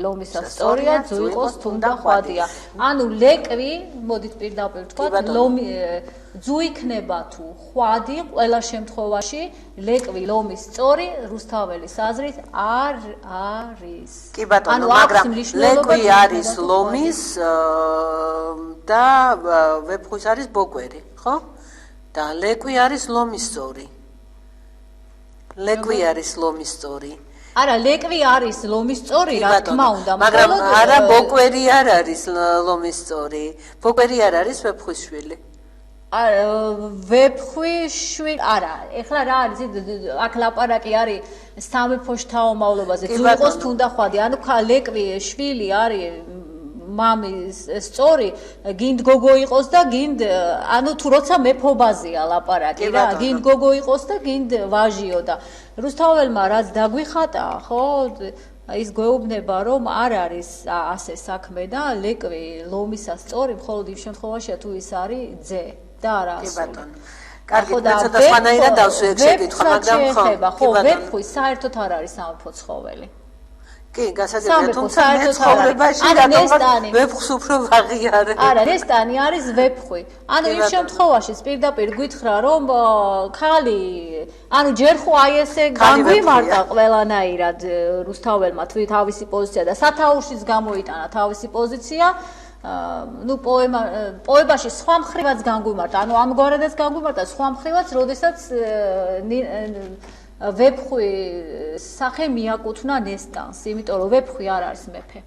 ლომისა სწორია, ძუ იყოს თუნდა ხვადია. ანუ ლეკვი, მოდით პირდაპირ ვთქვათ, ძუ იქნება თუ ხვადი, ყველა შემთხვევაში ლეკვი ლომის სწორი რუსთაველის აზრით არ არის. კი ბატონო, მაგრამ ლეკვი არის ლომის და ვეფხვის არის ბოკვერი, ხო? და ლეკვი არის ლომის სწორი. ლეკვი არის ლომის სწორი. არა, ლეკვი არის ლომის სწორი, რა თქმა უნდა, მაგრამ არა ბოკვერი არ არის ლომის სწორი. ბოკვერი არ არის ვეფხვის შვილი. არა, ვეფხვის შვილი, არა, ეხლა რა არის, აქ ლაპარაკი არის სამეფო შთაომავლობაზე, ძუ იყოს თუნდა ხვადი, ანუ ლეკვი შვილი არის მამის სწორი, გინდ გოგო იყოს და გინდ, ანუ თუ როცა მეფობაზეა ლაპარაკი რა, გინდ გოგო იყოს და გინდ ვაჟიო და რუსთაველმა რაც დაგვიხატა, ხო? ის გვეუბნება, რომ არ არის ასე საქმე და ლეკვი ლომისა სწორი მხოლოდ იმ შემთხვევაშია თუ ის არის ძე და არა ასული. კი ბატონო. კარგი, მეცადა სხვანაირად დავსვიეთ შეკითხვა, მაგრამ ხო, ვეფხვი საერთოდ არ არის სამეფო ცხოველი. კი, გასაგებია, თუმცა მე ცხოვრებაში რატომ ვეფხვს უფრო ვაღიარე. არა, რესტანი არის ვეფხვი. ანუ იმ შემთხვევაში პირდაპირ გითხრა, რომ ხალი, ანუ ჯერ ხო აი ესე განგვიმარტა ყველანაირად რუსთაველმა თავისი პოზიცია და სათაურშიც გამოიტანა თავისი პოზიცია. ნუ პოემაში სხვა მხრივაც განგვიმარტა, ანუ ამგვარადაც განგვიმარტა, სხვა მხრივაც, როდესაც ვეფხვი სახე მიაკუთვნა ნესტანს, იმიტომ რომ ვეფხვი არ არის მეფე.